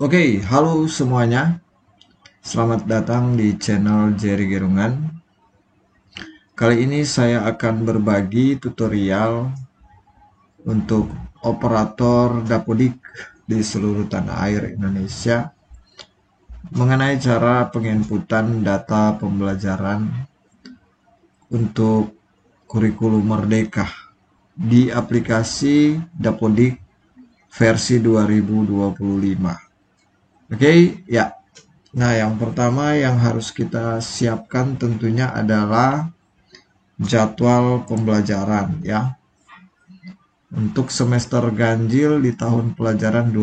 Oke, halo semuanya. Selamat datang di channel Jerry Gerungan. Kali ini saya akan berbagi tutorial untuk operator Dapodik di seluruh tanah air Indonesia mengenai cara penginputan data pembelajaran untuk kurikulum Merdeka di aplikasi Dapodik versi 2025. Oke, ya. Nah, yang pertama yang harus kita siapkan tentunya adalah jadwal pembelajaran ya. Untuk semester ganjil di tahun pelajaran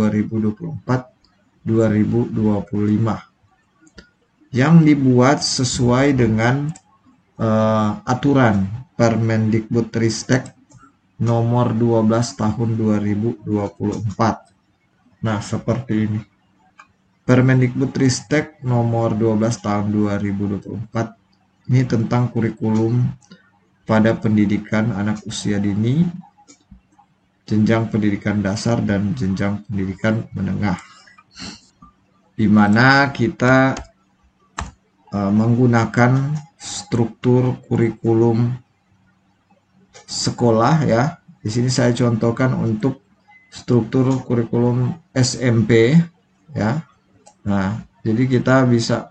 2024-2025 yang dibuat sesuai dengan aturan Permendikbudristek nomor 12 tahun 2024. Nah, seperti ini. Permendikbudristek nomor 12 tahun 2024 ini tentang kurikulum pada pendidikan anak usia dini, jenjang pendidikan dasar dan jenjang pendidikan menengah, di mana kita menggunakan struktur kurikulum sekolah ya. Di sini saya contohkan untuk struktur kurikulum SMP ya. Nah, jadi kita bisa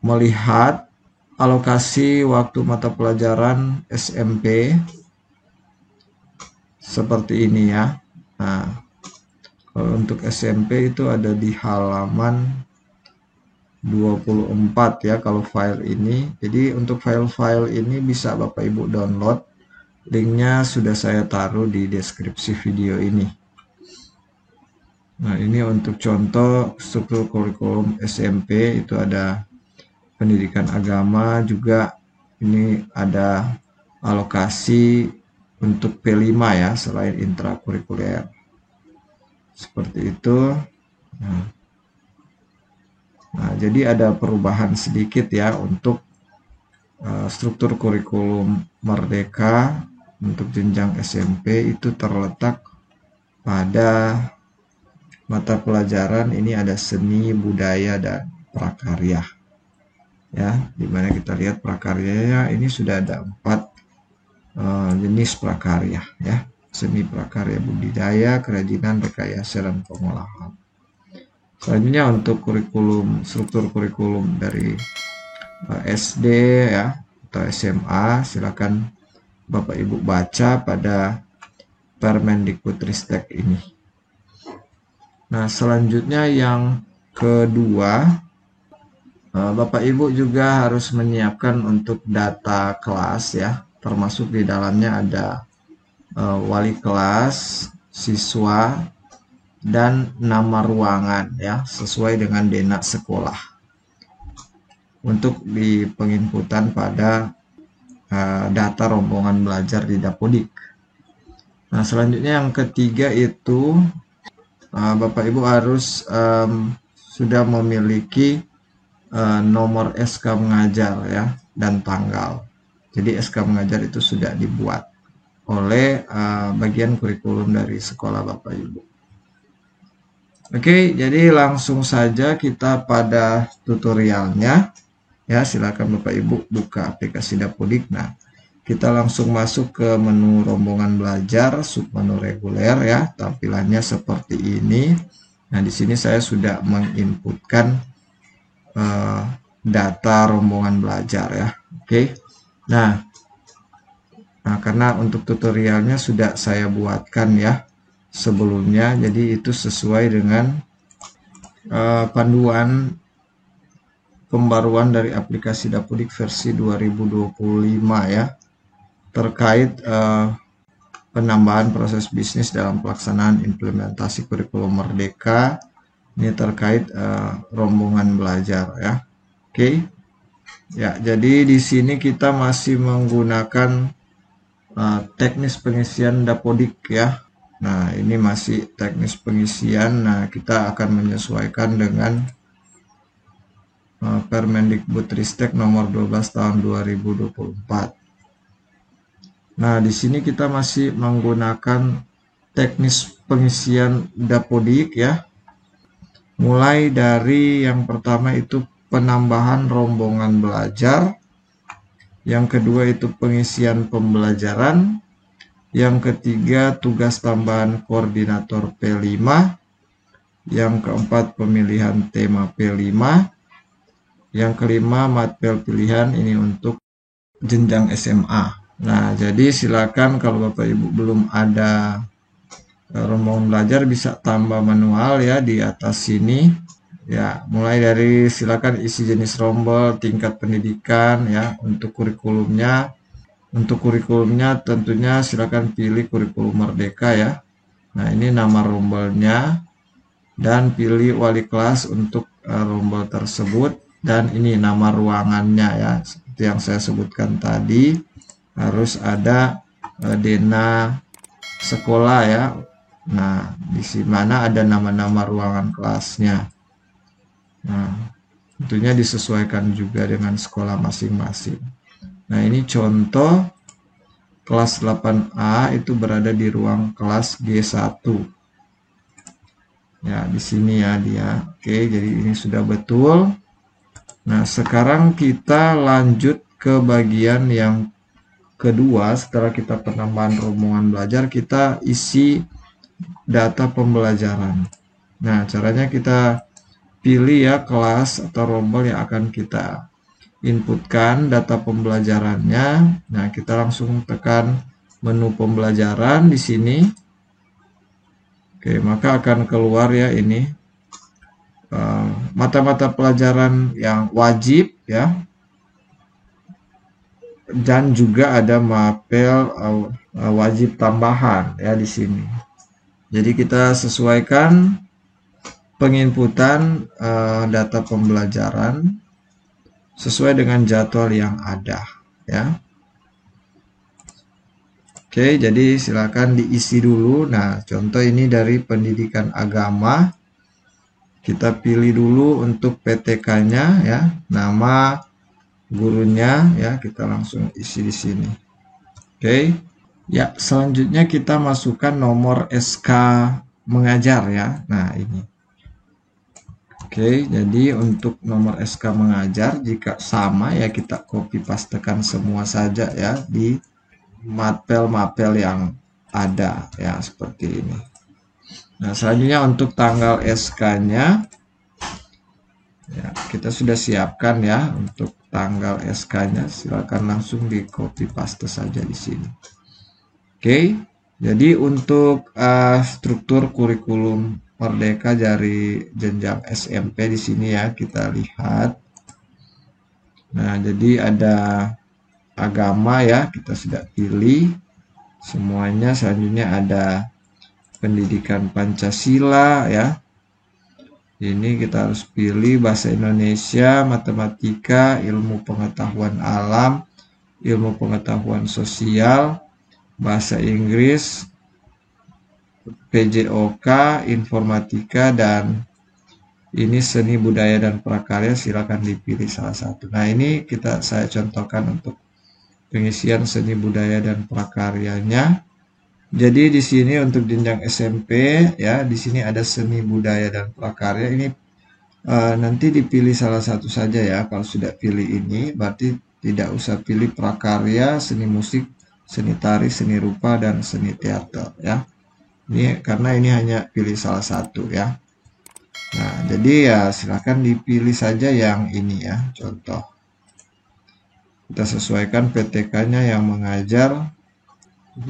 melihat alokasi waktu mata pelajaran SMP seperti ini ya. Nah, kalau untuk SMP itu ada di halaman 24 ya kalau file ini. Jadi untuk file-file ini bisa Bapak Ibu download. Linknya sudah saya taruh di deskripsi video ini. Nah, ini untuk contoh struktur kurikulum SMP itu ada pendidikan agama juga. Ini ada alokasi untuk P5 ya selain intrakurikuler. Seperti itu. Nah, jadi ada perubahan sedikit ya untuk struktur kurikulum Merdeka untuk jenjang SMP itu terletak pada mata pelajaran ini ada seni, budaya, dan prakarya. Ya, dimana kita lihat prakaryanya ini sudah ada 4 jenis prakarya ya. Seni, prakarya, budidaya, kerajinan, rekayasa, dan pengolahan. Selanjutnya untuk struktur kurikulum dari SD ya atau SMA, silakan Bapak Ibu baca pada Permendikbudristek ini. Nah, selanjutnya yang kedua, Bapak Ibu juga harus menyiapkan untuk data kelas ya, termasuk di dalamnya ada wali kelas, siswa, dan nama ruangan ya, sesuai dengan denah sekolah untuk di penginputan pada data rombongan belajar di Dapodik. Nah, selanjutnya yang ketiga itu Bapak Ibu harus sudah memiliki nomor SK mengajar ya dan tanggal. Jadi SK mengajar itu sudah dibuat oleh bagian kurikulum dari sekolah Bapak Ibu. Oke, jadi langsung saja kita pada tutorialnya. Ya, silakan Bapak Ibu buka aplikasi Dapodik. Nah, kita langsung masuk ke menu rombongan belajar, submenu reguler ya. Tampilannya seperti ini. Nah, di sini saya sudah menginputkan data rombongan belajar ya. Oke. Nah, karena untuk tutorialnya sudah saya buatkan ya sebelumnya, jadi itu sesuai dengan panduan pembaruan dari aplikasi Dapodik versi 2025 ya, terkait penambahan proses bisnis dalam pelaksanaan implementasi kurikulum Merdeka. Ini terkait rombongan belajar ya. Oke. Ya, jadi di sini kita masih menggunakan teknis pengisian Dapodik ya. Nah, ini masih teknis pengisian. Nah, kita akan menyesuaikan dengan Permendikbudristek nomor 12 tahun 2024. Nah, di sini kita masih menggunakan teknis pengisian Dapodik ya. Mulai dari yang pertama itu penambahan rombongan belajar, yang kedua itu pengisian pembelajaran, yang ketiga tugas tambahan koordinator P5, yang keempat pemilihan tema P5, yang kelima matpel pilihan ini untuk jenjang SMA. Nah, jadi silakan kalau Bapak Ibu belum ada rombongan belajar bisa tambah manual ya di atas sini. Ya, mulai dari silakan isi jenis rombel, tingkat pendidikan ya untuk kurikulumnya. Untuk kurikulumnya tentunya silakan pilih kurikulum Merdeka ya. Nah, ini nama rombelnya dan pilih wali kelas untuk rombel tersebut dan ini nama ruangannya ya. Seperti yang saya sebutkan tadi, harus ada Dena sekolah ya. Nah, di mana ada nama-nama ruangan kelasnya. Nah, tentunya disesuaikan juga dengan sekolah masing-masing. Nah, ini contoh kelas 8A itu berada di ruang kelas G1. Ya, di sini ya dia. Oke, jadi ini sudah betul. Nah, sekarang kita lanjut ke bagian yang kedua. Setelah kita penambahan rombongan belajar, kita isi data pembelajaran. Nah, caranya kita pilih ya kelas atau rombel yang akan kita inputkan data pembelajarannya. Nah, kita langsung tekan menu pembelajaran di sini. Oke, maka akan keluar ya ini mata-mata pelajaran yang wajib ya, dan juga ada mapel wajib tambahan ya di sini. Jadi kita sesuaikan penginputan data pembelajaran sesuai dengan jadwal yang ada ya. Oke, jadi silakan diisi dulu. Nah, contoh ini dari pendidikan agama. Kita pilih dulu untuk PTK-nya ya, nama gurunya ya, kita langsung isi di sini. Oke. Ya, selanjutnya kita masukkan nomor SK mengajar ya. Nah, ini. Oke, jadi untuk nomor SK mengajar jika sama ya kita copy pastekan semua saja ya di mapel-mapel yang ada ya seperti ini. Nah, selanjutnya untuk tanggal SK-nya ya, kita sudah siapkan ya untuk tanggal SK-nya. Silakan langsung di copy paste saja di sini. Oke, jadi untuk struktur kurikulum Merdeka dari jenjang SMP di sini ya kita lihat. Nah, jadi ada agama ya kita sudah pilih semuanya. Selanjutnya ada pendidikan Pancasila ya. Ini kita harus pilih bahasa Indonesia, matematika, ilmu pengetahuan alam, ilmu pengetahuan sosial, bahasa Inggris, PJOK, informatika, dan ini seni budaya dan prakarya. Silakan dipilih salah satu. Nah, ini saya contohkan untuk pengisian seni budaya dan prakaryanya. Jadi di sini untuk jenjang SMP ya, di sini ada seni budaya dan prakarya. Ini nanti dipilih salah satu saja ya. Kalau sudah pilih ini, berarti tidak usah pilih prakarya, seni musik, seni tari, seni rupa, dan seni teater ya. Ini karena ini hanya pilih salah satu ya. Nah, jadi ya silakan dipilih saja yang ini ya, contoh. Kita sesuaikan PTK-nya yang mengajar.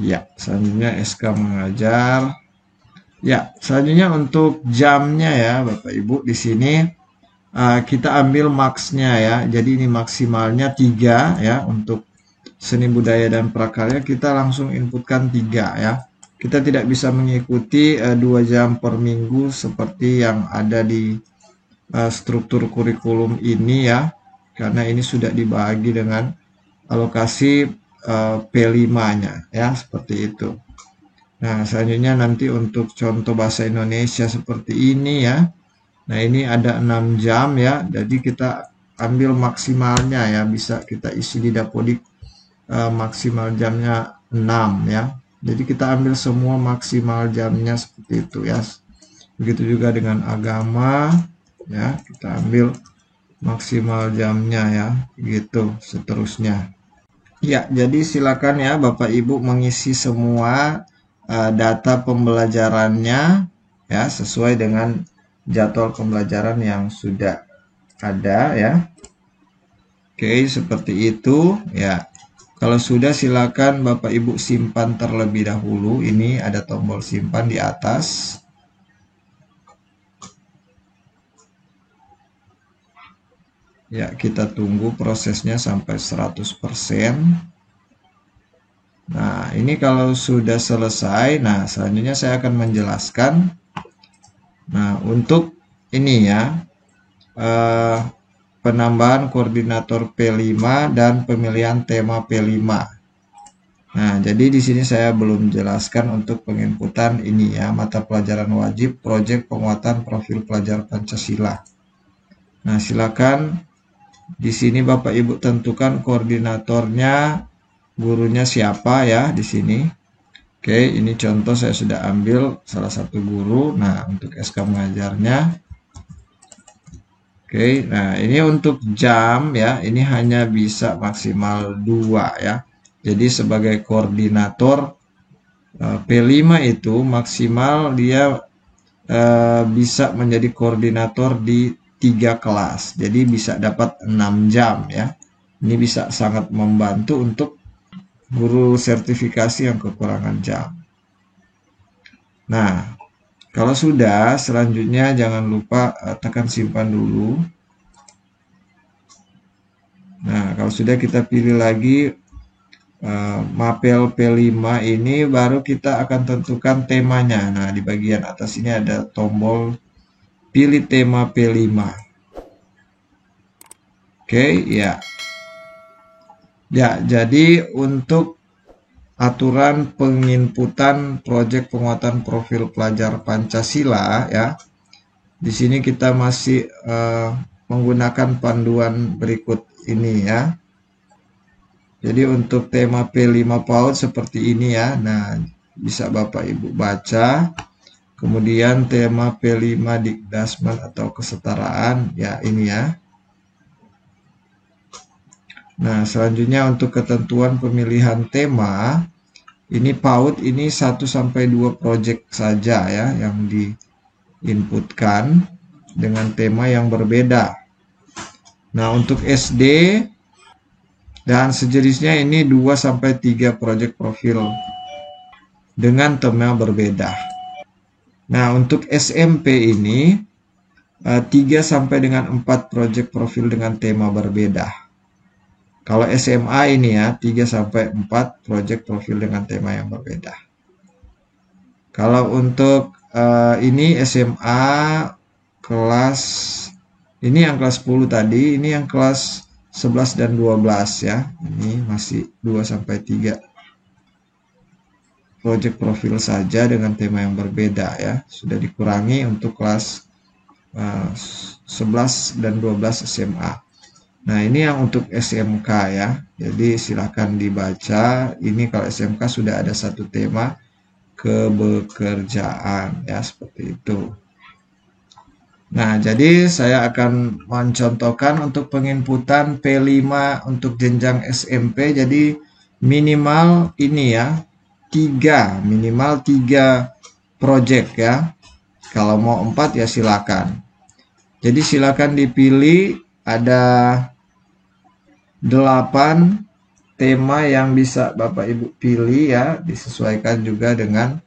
Ya, selanjutnya SK mengajar. Ya, selanjutnya untuk jamnya ya, Bapak Ibu di sini kita ambil max-nya ya. Jadi ini maksimalnya 3 ya untuk seni budaya dan prakarya kita langsung inputkan 3 ya. Kita tidak bisa mengikuti 2 jam per minggu seperti yang ada di struktur kurikulum ini ya, karena ini sudah dibagi dengan alokasi P5-nya ya, seperti itu. Nah, selanjutnya nanti untuk contoh bahasa Indonesia seperti ini ya. Nah, ini ada 6 jam ya, jadi kita ambil maksimalnya ya, bisa kita isi di Dapodik maksimal jamnya 6 ya. Jadi kita ambil semua maksimal jamnya seperti itu ya. Begitu juga dengan agama, ya, kita ambil maksimal jamnya ya, gitu seterusnya. Ya, jadi silakan ya Bapak Ibu mengisi semua data pembelajarannya ya sesuai dengan jadwal pembelajaran yang sudah ada ya. Oke, seperti itu ya. Kalau sudah silakan Bapak Ibu simpan terlebih dahulu. Ini ada tombol simpan di atas. Ya, kita tunggu prosesnya sampai 100%. Nah, ini kalau sudah selesai, nah selanjutnya saya akan menjelaskan. Nah, untuk ini ya, penambahan koordinator P5 dan pemilihan tema P5. Nah, jadi di sini saya belum jelaskan untuk penginputan ini ya, mata pelajaran wajib, proyek penguatan profil pelajar Pancasila. Nah, silakan di sini Bapak Ibu tentukan koordinatornya, gurunya siapa ya di sini. Oke, ini contoh saya sudah ambil salah satu guru. Nah, untuk SK mengajarnya. Oke, nah ini untuk jam ya, ini hanya bisa maksimal 2 ya. Jadi sebagai koordinator P5 itu maksimal dia bisa menjadi koordinator di 3 kelas. Jadi bisa dapat 6 jam ya. Ini bisa sangat membantu untuk guru sertifikasi yang kekurangan jam. Nah, kalau sudah, selanjutnya jangan lupa tekan simpan dulu. Nah, kalau sudah kita pilih lagi mapel P5 ini, baru kita akan tentukan temanya. Nah, di bagian atas ini ada tombol pilih tema P5. Oke, ya. Ya, jadi untuk aturan penginputan proyek penguatan profil pelajar Pancasila ya. Di sini kita masih menggunakan panduan berikut ini ya. Jadi untuk tema P5 PAUD seperti ini ya. Nah, bisa Bapak Ibu baca. Kemudian tema P5 Dikdasmen atau kesetaraan ya ini ya. Nah, selanjutnya untuk ketentuan pemilihan tema, ini PAUD ini 1 sampai 2 project saja ya yang diinputkan dengan tema yang berbeda. Nah, untuk SD dan sejenisnya ini 2 sampai 3 project profil dengan tema berbeda. Nah, untuk SMP ini 3 sampai dengan 4 project profil dengan tema berbeda. Kalau SMA ini ya 3 sampai 4 project profil dengan tema yang berbeda. Kalau untuk ini SMA kelas ini yang kelas 10 tadi, ini yang kelas 11 dan 12 ya. Ini masih 2 sampai 3 project profil saja dengan tema yang berbeda ya. Sudah dikurangi untuk kelas 11 dan 12 SMA. Nah, ini yang untuk SMK ya. Jadi silakan dibaca. Ini kalau SMK sudah ada satu tema kebekerjaan ya, seperti itu. Nah, jadi saya akan mencontohkan untuk penginputan P5 untuk jenjang SMP. Jadi minimal ini ya, minimal 3 project ya. Kalau mau 4 ya silakan. Jadi silakan dipilih, ada 8 tema yang bisa Bapak Ibu pilih ya, disesuaikan juga dengan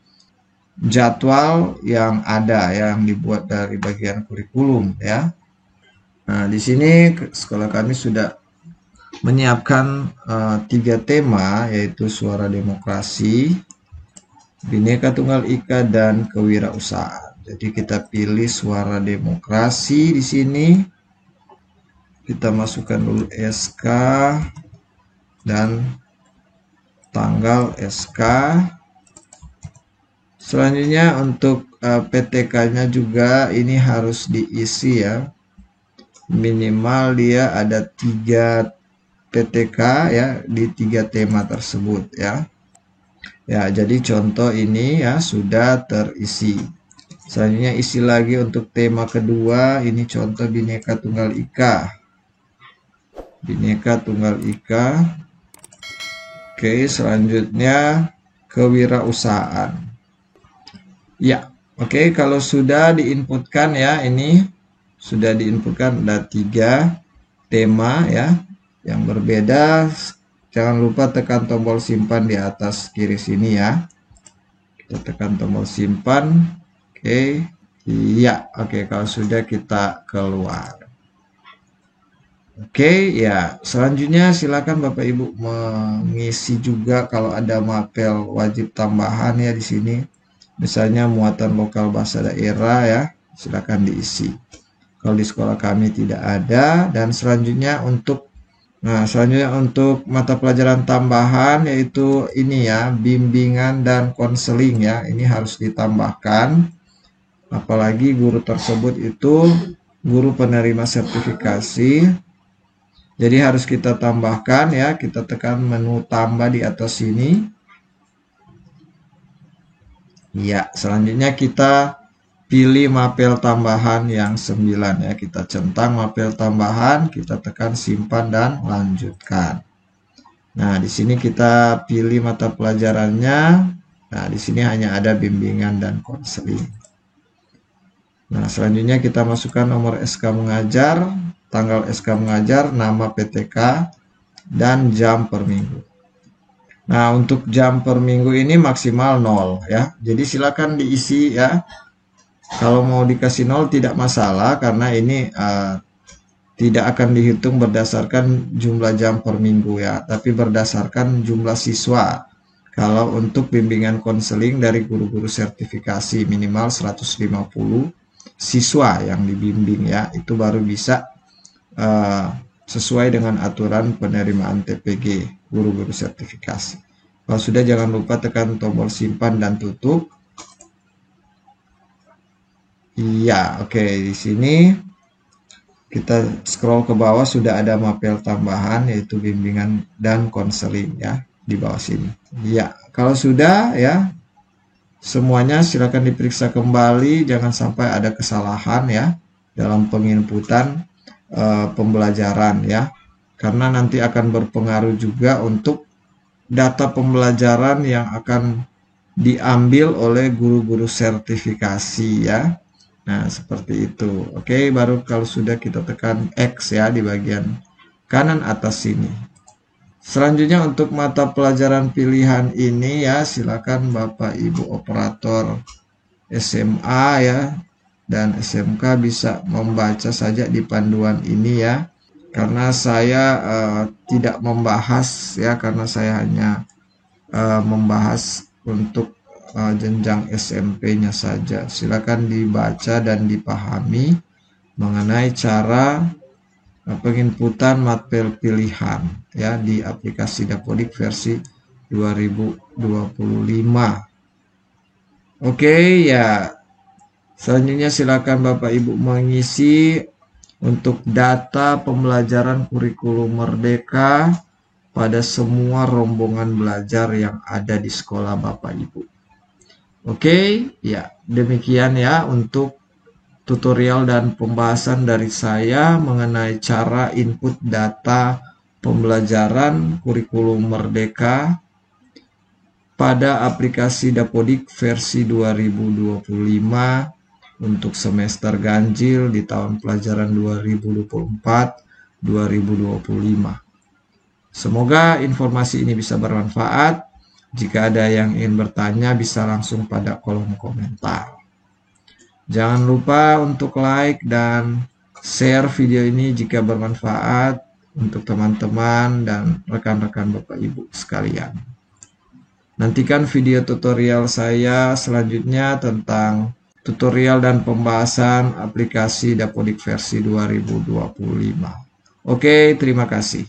jadwal yang ada yang dibuat dari bagian kurikulum ya. Nah, di sini sekolah kami sudah menyiapkan 3 tema, yaitu suara demokrasi, Bhinneka Tunggal Ika, dan kewirausahaan. Jadi kita pilih suara demokrasi di sini. Kita masukkan dulu SK dan tanggal SK. Selanjutnya untuk PTK-nya juga ini harus diisi ya. Minimal dia ada 3 PTK ya di 3 tema tersebut ya. Ya, jadi contoh ini ya sudah terisi. Selanjutnya isi lagi untuk tema kedua. Ini contoh Bhinneka Tunggal Ika. Bhinneka Tunggal Ika. Oke, selanjutnya kewirausahaan. Ya, oke, kalau sudah diinputkan ya, ini sudah diinputkan ada 3 tema ya yang berbeda. Jangan lupa tekan tombol simpan di atas kiri sini ya. Kita tekan tombol simpan. Oke, iya, oke, kalau sudah kita keluar. Oke, ya. Selanjutnya silakan Bapak Ibu mengisi juga kalau ada mapel wajib tambahan ya di sini. Misalnya muatan lokal bahasa daerah ya, silakan diisi. Kalau di sekolah kami tidak ada. Dan selanjutnya untuk mata pelajaran tambahan yaitu ini ya, bimbingan dan konseling ya. Ini harus ditambahkan. Apalagi guru tersebut itu guru penerima sertifikasi. Jadi harus kita tambahkan ya, kita tekan menu tambah di atas sini. Ya, selanjutnya kita pilih mapel tambahan yang 9 ya. Kita centang mapel tambahan, kita tekan simpan dan lanjutkan. Nah, di sini kita pilih mata pelajarannya. Nah, di sini hanya ada bimbingan dan konseling. Nah, selanjutnya kita masukkan nomor SK mengajar, tanggal SK mengajar, nama PTK, dan jam per minggu. Nah, untuk jam per minggu ini maksimal 0 ya. Jadi silakan diisi ya. Kalau mau dikasih 0 tidak masalah karena ini tidak akan dihitung berdasarkan jumlah jam per minggu ya, tapi berdasarkan jumlah siswa. Kalau untuk bimbingan konseling dari guru-guru sertifikasi minimal 150 siswa yang dibimbing ya, itu baru bisa sesuai dengan aturan penerimaan TPG guru-guru sertifikasi. Kalau sudah jangan lupa tekan tombol simpan dan tutup. Iya, oke, di sini kita scroll ke bawah sudah ada mapel tambahan yaitu bimbingan dan konseling ya di bawah sini. Iya, kalau sudah ya semuanya silakan diperiksa kembali, jangan sampai ada kesalahan ya dalam penginputan pembelajaran ya, karena nanti akan berpengaruh juga untuk data pembelajaran yang akan diambil oleh guru-guru sertifikasi ya. Nah, seperti itu. Oke, baru kalau sudah kita tekan X ya di bagian kanan atas sini. Selanjutnya untuk mata pelajaran pilihan ini ya, silakan Bapak Ibu operator SMA ya dan SMK bisa membaca saja di panduan ini ya. Karena saya tidak membahas ya, karena saya hanya membahas untuk jenjang SMP-nya saja. Silakan dibaca dan dipahami mengenai cara penginputan mapel pilihan ya di aplikasi Dapodik versi 2025. Oke ya. Selanjutnya silakan Bapak Ibu mengisi untuk data pembelajaran kurikulum Merdeka pada semua rombongan belajar yang ada di sekolah Bapak Ibu. Oke, ya demikian ya untuk tutorial dan pembahasan dari saya mengenai cara input data pembelajaran kurikulum Merdeka pada aplikasi Dapodik versi 2025 untuk semester ganjil di tahun pelajaran 2024-2025. Semoga informasi ini bisa bermanfaat. Jika ada yang ingin bertanya bisa langsung pada kolom komentar. Jangan lupa untuk like dan share video ini jika bermanfaat untuk teman-teman dan rekan-rekan Bapak Ibu sekalian. Nantikan video tutorial saya selanjutnya tentang tutorial dan pembahasan aplikasi Dapodik versi 2025. Oke, terima kasih.